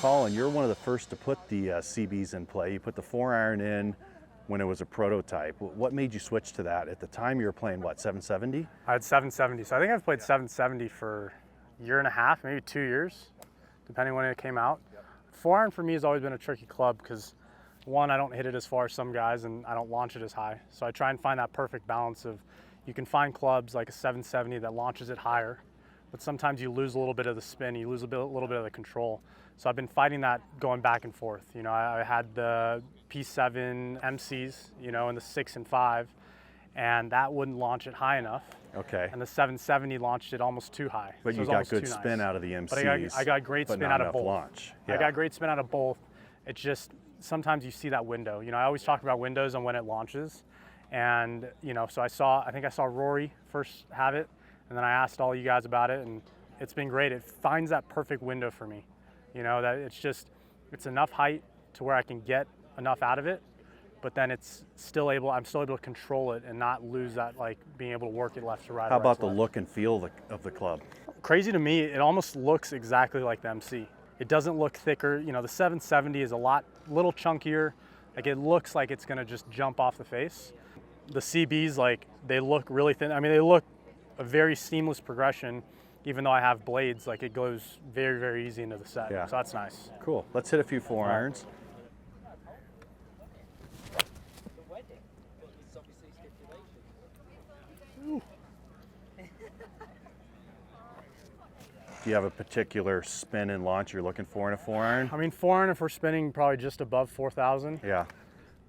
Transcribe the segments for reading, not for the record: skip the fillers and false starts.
recall, and you're one of the first to put the CBs in play. You put the 4-iron in when it was a prototype. What made you switch to that? At the time you were playing what, 770? I had 770, so I think I've played 770 for a year and a half, maybe 2 years, depending when it came out. 4-iron for me has always been a tricky club because one, I don't hit it as far as some guys and I don't launch it as high. So I try and find that perfect balance of, you can find clubs like a 770 that launches it higher, but sometimes you lose a little bit of the spin, you lose a little bit of the control. So I've been fighting that going back and forth. You know, I had the P7CBs, you know, in the 6 and 5, and that wouldn't launch it high enough. Okay. And the 770 launched it almost too high. But so you got good spin out of the MCs. But I got great spin out of both. Launch. Yeah. I got great spin out of both. It's just, sometimes you see that window. You know, I always talk about windows on when it launches. And, you know, so I think I saw Rory first have it, and then I asked all you guys about it, and it's been great. It finds that perfect window for me. You know, that it's enough height to where I can get enough out of it, but then I'm still able to control it and not lose that, like, being able to work it left to right. How about the look and feel of the club? Crazy to me, it almost looks exactly like the MC. It doesn't look thicker. You know, the 770 is little chunkier. Like, it looks like it's gonna just jump off the face. The CBs, like, they look really thin. I mean, they look a very seamless progression. Even though I have blades, like, it goes very, very easy into the set. Yeah. So that's nice. Cool. Let's hit a few 4-irons. Do you have a particular spin and launch you're looking for in a 4-iron? I mean, 4-iron, if we're spinning probably just above 4,000. Yeah.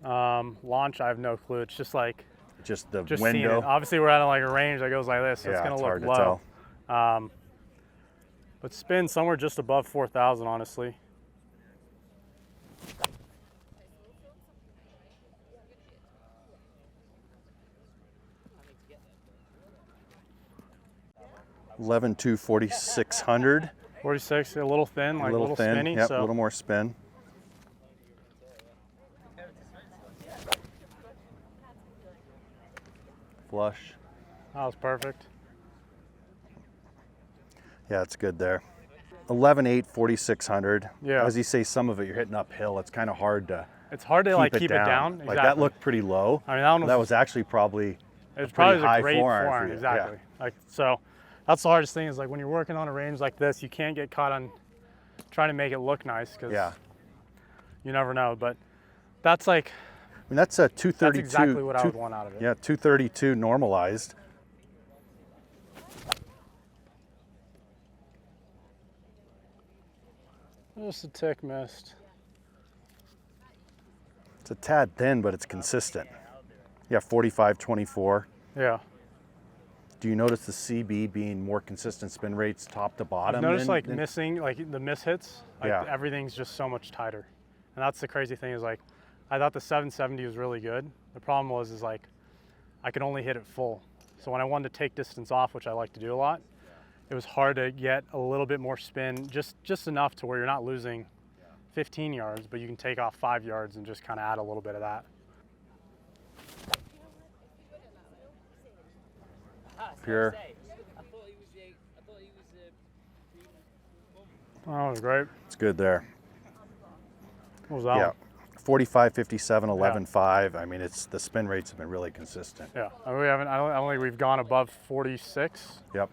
Launch, I have no clue. It's just like just the just window. Obviously, we're at like a range that goes like this, so yeah, it's gonna look hard low. To tell. But spin somewhere just above 4,000, honestly. $11,200, 4,600. 46, a little thin, like a little thin. spinny. Yep, so a little more spin. Flush. that was perfect. Yeah, it's good there. 11,800, 4,600. Yeah. As you say, some of it you're hitting uphill. It's kind of hard to. It's hard to like keep it down. Like Exactly. that looked pretty low. I mean, that was actually probably. It was probably high a great 4-iron. for you. Exactly. Yeah. Like, so that's the hardest thing is, like, when you're working on a range like this, you can't get caught on trying to make it look nice because you never know. But that's like. I mean, that's a 232. That's exactly what I would want out of it. Yeah, 232 normalized. Just a tick missed. It's a tad thin, but it's consistent. Yeah, 45, 24. Yeah. Do you notice the CB being more consistent spin rates top to bottom? I've noticed missing, like the miss hits, like Yeah. everything's just so much tighter. And that's the crazy thing is, like, I thought the 770 was really good. The problem was like, I could only hit it full. So when I wanted to take distance off, which I like to do a lot, it was hard to get a little bit more spin, just enough to where you're not losing 15 yards, but you can take off 5 yards and just kind of add a little bit of that. Pure. Oh, that was great. It's good there. What was that Yeah. one? 45, 57, 11.5. I mean, the spin rates have been really consistent. Yeah, I mean, I don't think we've gone above 46. Yep.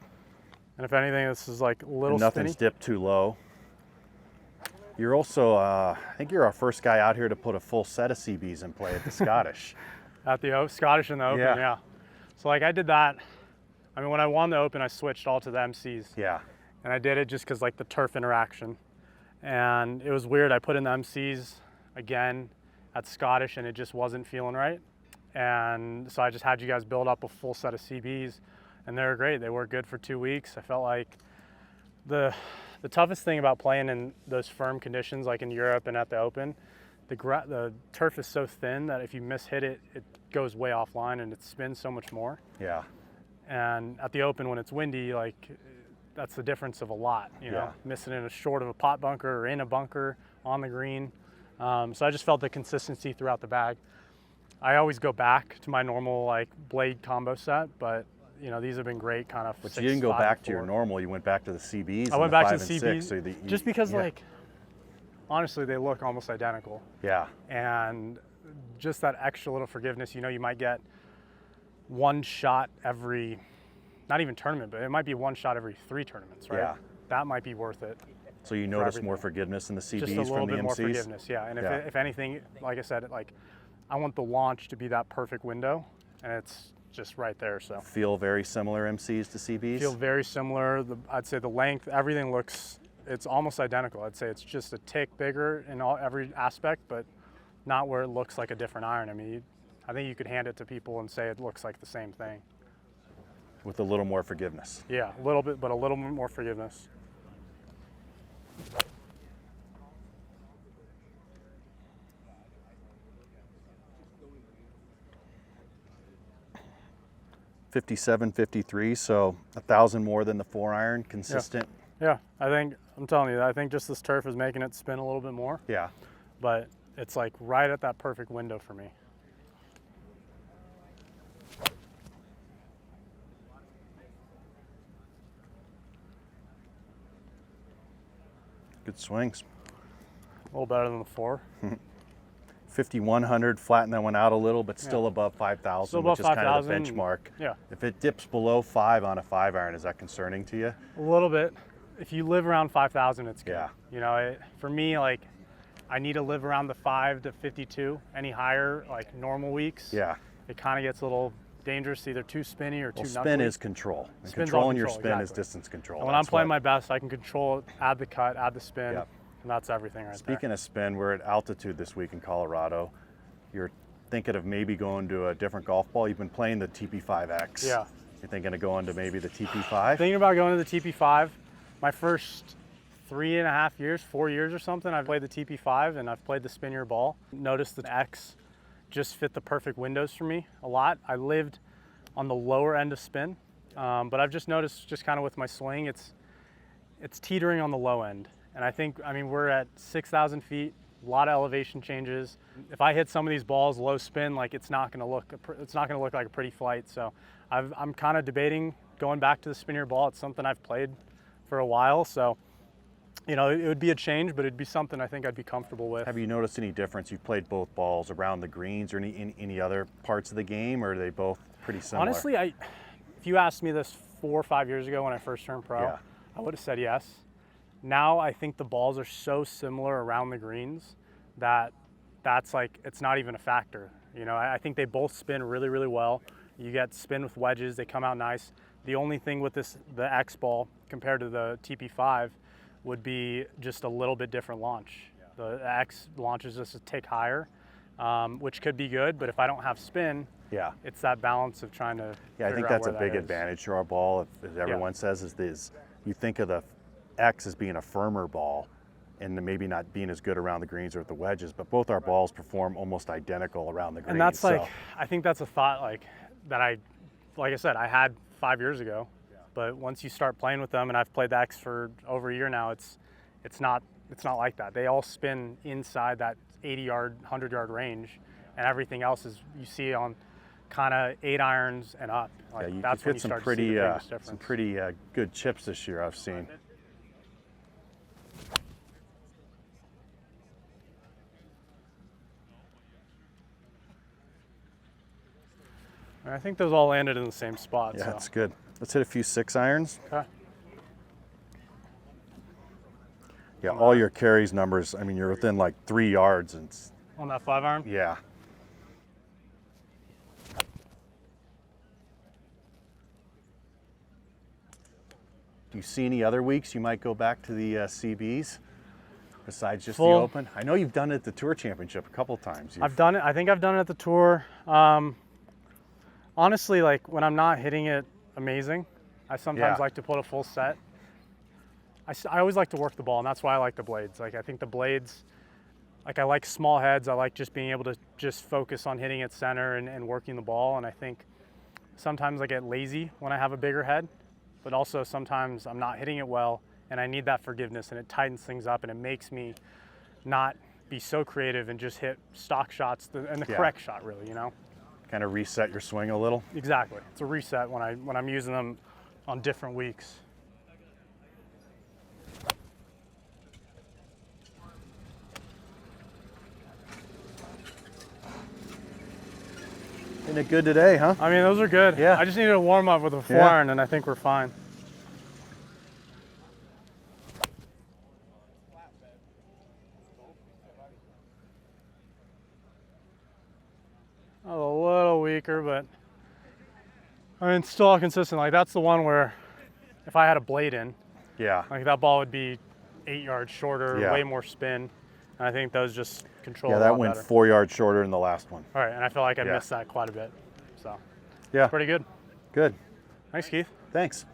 And if anything, this is like a little And nothing's spinny. dipped too low. You're also, I think you're our first guy out here to put a full set of CBs in play at the Scottish. At the Scottish and the Open, yeah. So like I did that. I mean, when I won the Open, I switched all to the MCs. Yeah. And I did it just because like the turf interaction. And it was weird. I put in the MCs again at Scottish and it just wasn't feeling right. And so I just had you guys build up a full set of CBs and they were great. They worked good for 2 weeks. I felt like the toughest thing about playing in those firm conditions, like in Europe and at the Open, the turf is so thin that if you mishit it, it goes way offline and it spins so much more. Yeah. And at the Open, when it's windy, like that's the difference of a lot, you know, missing in a short of a pot bunker or in a bunker on the green. So I just felt the consistency throughout the bag. I always go back to my normal like blade combo set, but you know, these have been great kind of. But you didn't go back to your normal, you went back to the CBs. I went back to the 5 and CBs 6, so just because like honestly, they look almost identical. Yeah. And just that extra little forgiveness, you know, you might get one shot every, not even tournament, but it might be one shot every 3 tournaments, right? Yeah. That might be worth it. So you notice more forgiveness in the CBs just a little from the bit MCs? more forgiveness, yeah. And if anything, like I said, like I want the launch to be that perfect window, and it's just right there. So feel very similar MCs to CBs? Feel very similar. I'd say the length, everything looks, it's almost identical. I'd say it's just a tick bigger in every aspect, but not where it looks like a different iron. I mean, I think you could hand it to people and say it looks like the same thing. With a little more forgiveness. Yeah, a little bit, but a little more forgiveness. .57, .53, so 1,000 more than the 4-iron, consistent. Yeah, I'm telling you, I think just this turf is making it spin a little bit more. Yeah. But it's like right at that perfect window for me. Good swings. A little better than the 4. 5,100, flatten that one out a little, but still above 5,000, which is kind of the benchmark. Yeah. If it dips below 5 on a 5-iron, is that concerning to you? A little bit. If you live around 5,000, it's good. Yeah. You know, for me, like, I need to live around the 5 to 52. Any higher, like normal weeks, yeah, it kind of gets a little dangerous, either too spinny or too knuckly. Spin is control. And controlling your spin is distance control. And when I'm playing my best, I can control it, add the cut, add the spin, Yep. and that's everything right there. Speaking of spin, we're at altitude this week in Colorado. You're thinking of maybe going to a different golf ball. You've been playing the TP5X. Yeah. You're thinking of going to maybe the TP5? Thinking about going to the TP5. My first 3.5 years, 4 years or something, I've played the TP5 and I've played the spin your ball. Noticed the X just fit the perfect windows for me a lot. I lived on the lower end of spin, but I've just noticed, just kind of with my swing, it's teetering on the low end. And I mean, we're at 6,000 feet, a lot of elevation changes. If I hit some of these balls low spin, like it's not going to look like a pretty flight. So I'm kind of debating going back to the spin your ball. It's something I've played for a while, so you know, it would be a change, but it'd be something I think I'd be comfortable with. Have you noticed any difference? You've played both balls around the greens or any other parts of the game, or are they both pretty similar? Honestly, if you asked me this 4 or 5 years ago when I first turned pro, yeah, I would have said yes. Now I think the balls are so similar around the greens that's like, it's not even a factor. You know, I think they both spin really, really well. You get spin with wedges, they come out nice. The only thing with the X ball compared to the TP5 would be just a little bit different launch. The X launches just a tick higher, which could be good, but if I don't have spin, yeah, it's that balance of trying to I think that's a big advantage to our ball, as everyone says, is you think of the X as being a firmer ball and maybe not being as good around the greens or with the wedges, but both our balls perform almost identical around the greens. And that's like, I think that's a thought like I said, I had 5 years ago, but once you start playing with them, and I've played the X for over a year now, it's not like that. They all spin inside that 80-yard, 100-yard range, and everything else is, you see on kind of 8 irons and up. Like, yeah, that's when you start to see the biggest difference. Some pretty good chips this year I've seen. I think those all landed in the same spot. Yeah, so. that's good. Let's hit a few 6-irons. Okay. Yeah, all your carries numbers, I mean, you're within like 3 yards. And on that 5-iron? Yeah. Do you see any other weeks you might go back to the CBs besides just the Open? I know you've done it at the Tour Championship a couple times. I've done it. I think I've done it at the Tour. Honestly, like when I'm not hitting it amazing, I sometimes like to put a full set. I always like to work the ball, and that's why I like the blades. Like I think the blades, like I like small heads. I like just being able to just focus on hitting it center and working the ball. And I think sometimes I get lazy when I have a bigger head, but also sometimes I'm not hitting it well, and I need that forgiveness, and it tightens things up, and it makes me not be so creative and just hit stock shots and the correct shot, really, you know? Kind of reset your swing a little? Exactly. It's a reset when I'm using them on different weeks. Hitting it good today, huh? I mean, those are good. Yeah. I just needed a warm up with a Yeah. forehand, and I think we're fine. A little weaker, but I mean, still consistent. Like that's the one where if I had a blade in, Yeah. like that ball would be 8 yards shorter, Yeah. way more spin. And I think those just control Yeah, a that lot went better. 4 yards shorter than the last one. All right, and I feel like I Yeah. missed that quite a bit. So Yeah. pretty good. Good. Thanks, Keith. Thanks.